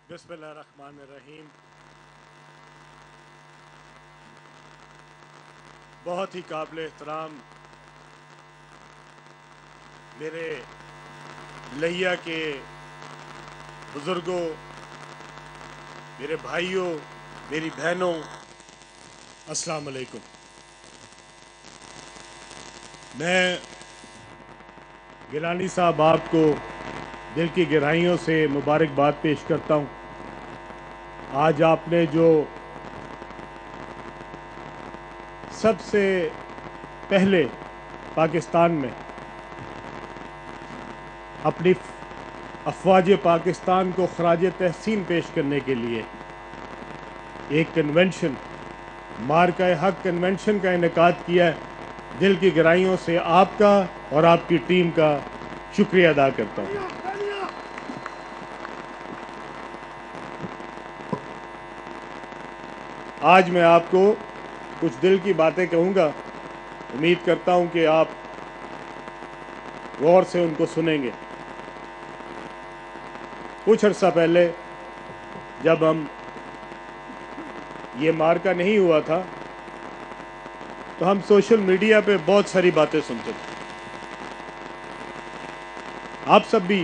बिस्मिल्लाहिर्रहमानिर्रहीम। बहुत ही काबिल एहतराम मेरे लहिया के बुज़ुर्गों, मेरे भाइयों, मेरी बहनों, अस्सलाम वालेकुम। मैं गिलानी साहब आपको दिल की गहराइयों से मुबारकबाद पेश करता हूँ। आज आपने जो सबसे पहले पाकिस्तान में अपनी अफवाज पाकिस्तान को खराज तहसीन पेश करने के लिए एक कन्वेंशन, मार्का हक कन्वेंशन का इनेकाद किया है, दिल की गहराइयों से आपका और आपकी टीम का शुक्रिया अदा करता हूँ। आज मैं आपको कुछ दिल की बातें कहूँगा। उम्मीद करता हूँ कि आप गौर से उनको सुनेंगे। कुछ अर्सा पहले जब ये मार्का नहीं हुआ था तो हम सोशल मीडिया पे बहुत सारी बातें सुनते थे। आप सब भी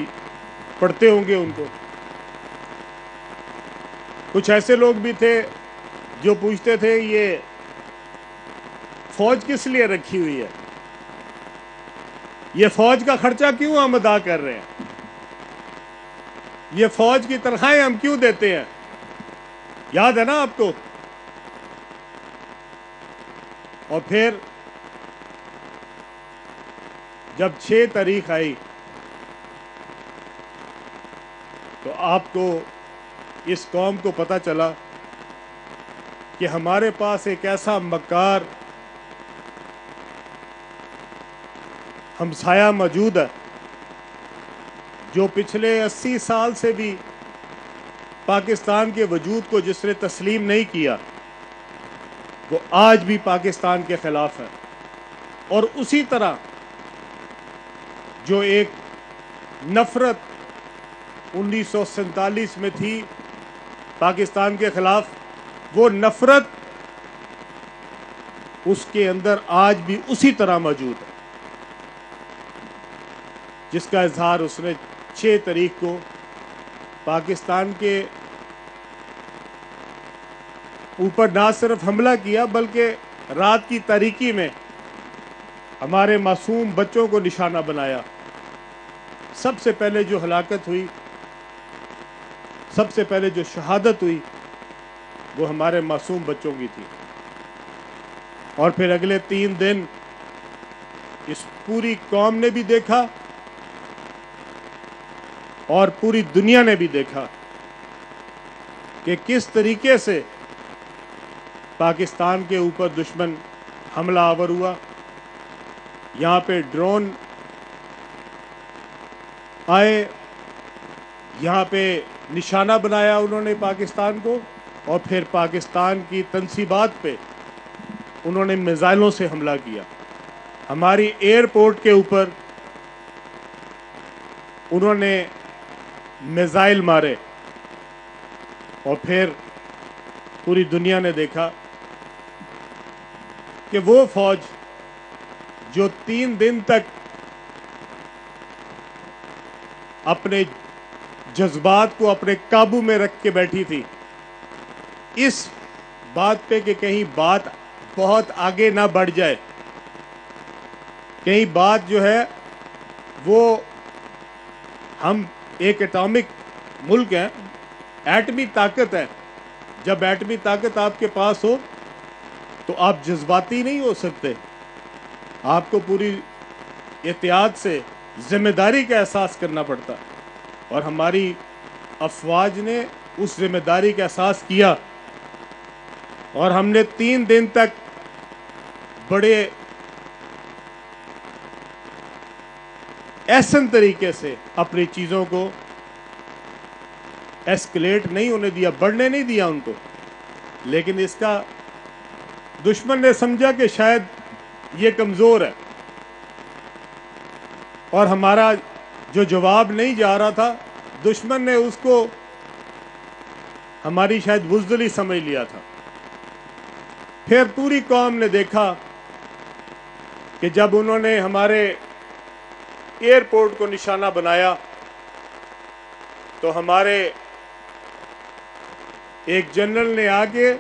पढ़ते होंगे उनको। कुछ ऐसे लोग भी थे जो पूछते थे ये फौज किस लिए रखी हुई है, ये फौज का खर्चा क्यों हम अदा कर रहे हैं, ये फौज की तनख्वाहें हम क्यों देते हैं। याद है ना आपको। और फिर जब 6 तारीख आई तो आपको, इस कौम को पता चला कि हमारे पास एक ऐसा मक्कार हमसाया मौजूद है जो पिछले 80 साल से भी पाकिस्तान के वजूद को जिसने तस्लीम नहीं किया, वो आज भी पाकिस्तान के खिलाफ है। और उसी तरह जो एक नफरत 1947 में थी पाकिस्तान के खिलाफ, वो नफरत उसके अंदर आज भी उसी तरह मौजूद है, जिसका इजहार उसने 6 तारीख को पाकिस्तान के ऊपर ना सिर्फ हमला किया बल्कि रात की तारीकी में हमारे मासूम बच्चों को निशाना बनाया। सबसे पहले जो हलाकत हुई, सबसे पहले जो शहादत हुई, वो हमारे मासूम बच्चों की थी। और फिर अगले 3 दिन इस पूरी कौम ने भी देखा और पूरी दुनिया ने भी देखा कि किस तरीके से पाकिस्तान के ऊपर दुश्मन हमला आवर हुआ। यहाँ पे ड्रोन आए, यहाँ पे निशाना बनाया उन्होंने पाकिस्तान को, और फिर पाकिस्तान की तंसीबात पे उन्होंने मिसाइलों से हमला किया। हमारी एयरपोर्ट के ऊपर उन्होंने मिसाइल मारे और फिर पूरी दुनिया ने देखा कि वो फौज जो 3 दिन तक अपने जज्बात को अपने काबू में रख के बैठी थी, इस बात पे कि कहीं बात बहुत आगे ना बढ़ जाए, कहीं बात जो है वो, हम एक एटॉमिक मुल्क हैं, एटमी ताकत है। जब एटमी ताकत आपके पास हो तो आप जज्बाती नहीं हो सकते, आपको पूरी एहतियात से जिम्मेदारी का एहसास करना पड़ता। और हमारी अफवाज ने उस जिम्मेदारी का एहसास किया और हमने 3 दिन तक बड़े ऐसन तरीके से अपनी चीज़ों को एस्केलेट नहीं होने दिया, बढ़ने नहीं दिया उनको। लेकिन इसका दुश्मन ने समझा कि शायद ये कमज़ोर है और हमारा जो जवाब नहीं जा रहा था, दुश्मन ने उसको हमारी शायद बुज़दिली समझ लिया था। फिर पूरी कौम ने देखा कि जब उन्होंने हमारे एयरपोर्ट को निशाना बनाया तो हमारे एक जनरल ने आके,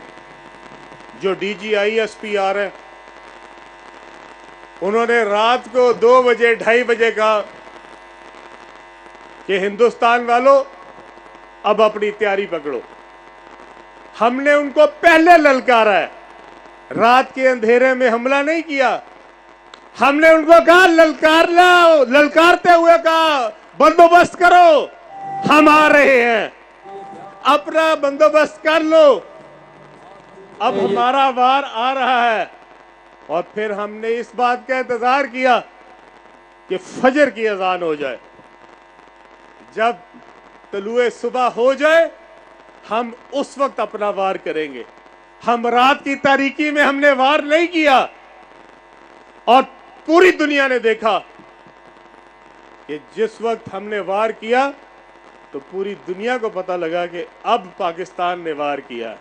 जो DGISP आ रहे हैं, उन्होंने रात को 2 बजे 2:30 बजे कहा कि हिंदुस्तान वालों अब अपनी तैयारी पकड़ो। हमने उनको पहले ललकारा है, रात के अंधेरे में हमला नहीं किया। हमने उनको कहा ललकार लो, ललकारते हुए कहा बंदोबस्त करो, हम आ रहे हैं, अपना बंदोबस्त कर लो, अब हमारा वार आ रहा है। और फिर हमने इस बात का इंतजार किया कि फजर की अजान हो जाए, जब तलुए सुबह हो जाए हम उस वक्त अपना वार करेंगे। हम रात की तारीकी में हमने वार नहीं किया। और पूरी दुनिया ने देखा कि जिस वक्त हमने वार किया तो पूरी दुनिया को पता लगा कि अब पाकिस्तान ने वार किया।